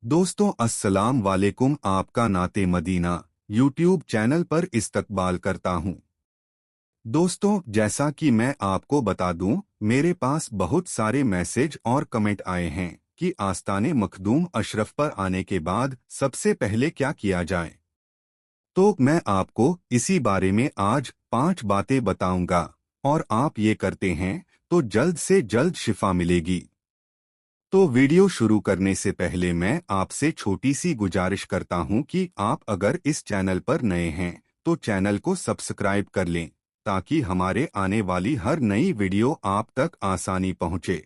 दोस्तों अस्सलाम वालेकुम। आपका नाते मदीना यूट्यूब चैनल पर इस्तकबाल करता हूं। दोस्तों जैसा कि मैं आपको बता दूं, मेरे पास बहुत सारे मैसेज और कमेंट आए हैं कि आस्ताने मखदूम अशरफ पर आने के बाद सबसे पहले क्या किया जाए। तो मैं आपको इसी बारे में आज 5 बातें बताऊंगा और आप ये करते हैं तो जल्द से जल्द शिफा मिलेगी। तो वीडियो शुरू करने से पहले मैं आपसे छोटी सी गुजारिश करता हूं कि आप अगर इस चैनल पर नए हैं तो चैनल को सब्सक्राइब कर लें ताकि हमारे आने वाली हर नई वीडियो आप तक आसानी पहुंचे।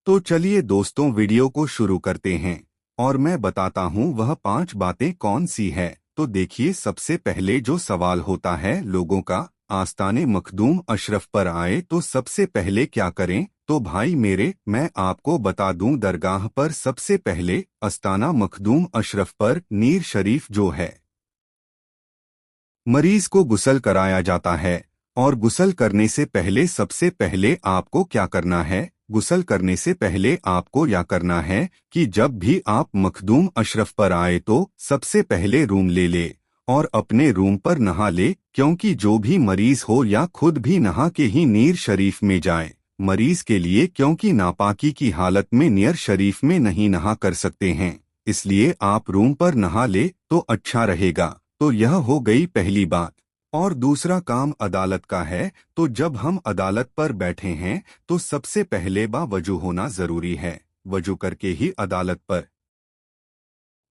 तो चलिए दोस्तों वीडियो को शुरू करते हैं और मैं बताता हूं वह 5 बातें कौन सी है। तो देखिए, सबसे पहले जो सवाल होता है लोगों का, आस्ताने मखदूम अशरफ पर आए तो सबसे पहले क्या करें। तो भाई मेरे, मैं आपको बता दूं, दरगाह पर सबसे पहले आस्ताना मखदूम अशरफ पर नीर शरीफ जो है, मरीज को गुस्ल कराया जाता है। और गुस्ल करने से पहले सबसे पहले आपको क्या करना है, गुस्ल करने से पहले आपको यह करना है कि जब भी आप मखदूम अशरफ पर आए तो सबसे पहले रूम ले और अपने रूम पर नहा ले, क्योंकि जो भी मरीज हो या खुद भी नहा के ही नीर शरीफ में जाए मरीज के लिए, क्योंकि नापाकी की हालत में नीर शरीफ में नहीं नहा कर सकते हैं, इसलिए आप रूम पर नहा ले तो अच्छा रहेगा। तो यह हो गई पहली बात। और दूसरा काम अदालत का है। तो जब हम अदालत पर बैठे हैं तो सबसे पहले वजू होना जरूरी है। वजू करके ही अदालत पर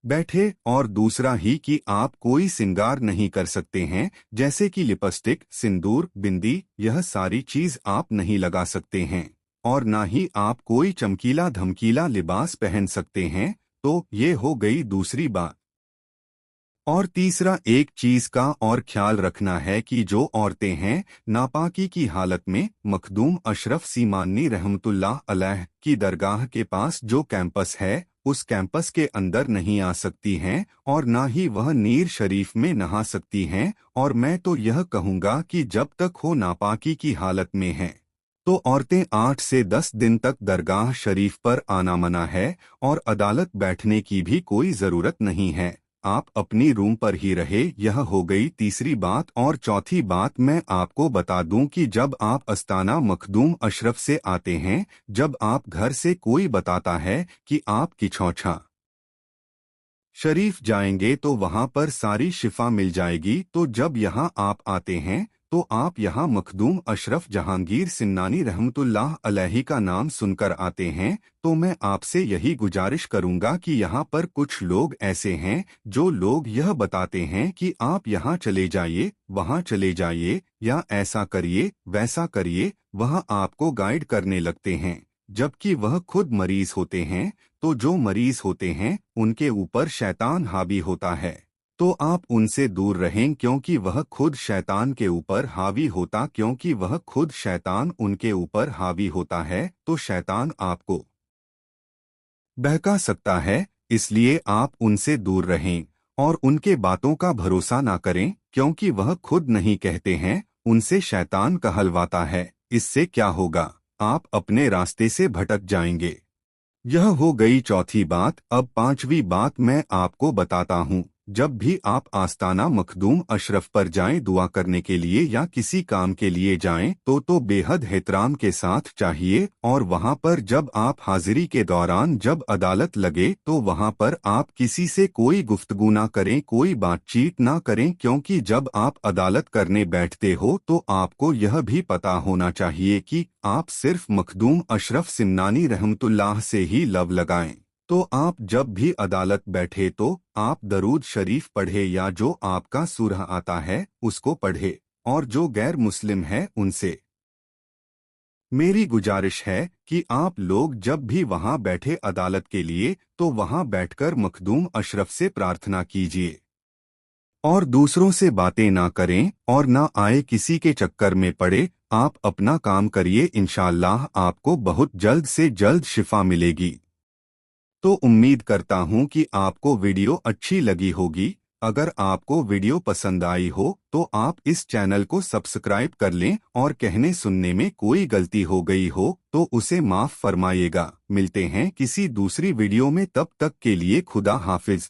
बैठे। और दूसरा ही कि आप कोई सिंगार नहीं कर सकते हैं, जैसे कि लिपस्टिक, सिंदूर, बिंदी, यह सारी चीज आप नहीं लगा सकते हैं। और ना ही आप कोई चमकीला धमकीला लिबास पहन सकते हैं। तो ये हो गई दूसरी बात। और तीसरा एक चीज का और ख्याल रखना है कि जो औरतें हैं नापाकी की हालत में मखदूम अशरफ सीमानी रहमतुल्लाह अलैह की दरगाह के पास जो कैंपस है उस कैंपस के अंदर नहीं आ सकती हैं और ना ही वह नीर शरीफ में नहा सकती हैं। और मैं तो यह कहूँगा कि जब तक हो नापाकी की हालत में हैं तो औरतें 8 से 10 दिन तक दरगाह शरीफ पर आना मना है और अदालत बैठने की भी कोई जरूरत नहीं है। आप अपनी रूम पर ही रहे। यह हो गई तीसरी बात। और चौथी बात मैं आपको बता दूं कि जब आप आस्ताना मखदूम अशरफ से आते हैं, जब आप घर से कोई बताता है कि आप किछौछा शरीफ जाएंगे तो वहां पर सारी शिफा मिल जाएगी। तो जब यहाँ आप आते हैं तो आप यहाँ मखदूम अशरफ जहांगीर सिन्नानी रहमतुल्लाह अलैहि का नाम सुनकर आते हैं। तो मैं आपसे यही गुजारिश करूंगा कि यहाँ पर कुछ लोग ऐसे हैं जो लोग यह बताते हैं कि आप यहाँ चले जाइए, वहाँ चले जाइए, या ऐसा करिए वैसा करिए, वह आपको गाइड करने लगते हैं, जबकि वह खुद मरीज होते हैं। तो जो मरीज होते हैं उनके ऊपर शैतान हावी होता है। तो आप उनसे दूर रहें, क्योंकि वह खुद शैतान के ऊपर हावी होता क्योंकि वह खुद शैतान उनके ऊपर हावी होता है। तो शैतान आपको बहका सकता है, इसलिए आप उनसे दूर रहें और उनके बातों का भरोसा ना करें, क्योंकि वह खुद नहीं कहते हैं, उनसे शैतान कहलवाता है। इससे क्या होगा, आप अपने रास्ते से भटक जाएंगे। यह हो गई चौथी बात। अब पांचवी बात मैं आपको बताता हूँ। जब भी आप आस्ताना मखदूम अशरफ पर जाएं दुआ करने के लिए या किसी काम के लिए जाएं तो बेहद एहतराम के साथ चाहिए। और वहां पर जब आप हाजिरी के दौरान जब अदालत लगे तो वहां पर आप किसी से कोई गुफ्तगू ना करें, कोई बातचीत ना करें, क्योंकि जब आप अदालत करने बैठते हो तो आपको यह भी पता होना चाहिए कि आप सिर्फ मखदूम अशरफ सिन्नानी रहमतुल्लाह से ही लव लगाएं। तो आप जब भी अदालत बैठे तो आप दरूद शरीफ पढ़े या जो आपका सूरह आता है उसको पढ़े। और जो गैर मुस्लिम है उनसे मेरी गुजारिश है कि आप लोग जब भी वहां बैठे अदालत के लिए तो वहां बैठकर मखदूम अशरफ से प्रार्थना कीजिए और दूसरों से बातें ना करें और ना आए किसी के चक्कर में पड़े। आप अपना काम करिए, इंशाअल्लाह आपको बहुत जल्द से जल्द शिफा मिलेगी। तो उम्मीद करता हूँ कि आपको वीडियो अच्छी लगी होगी। अगर आपको वीडियो पसंद आई हो तो आप इस चैनल को सब्सक्राइब कर लें और कहने सुनने में कोई गलती हो गई हो तो उसे माफ फरमाइएगा। मिलते हैं किसी दूसरी वीडियो में, तब तक के लिए खुदा हाफिज।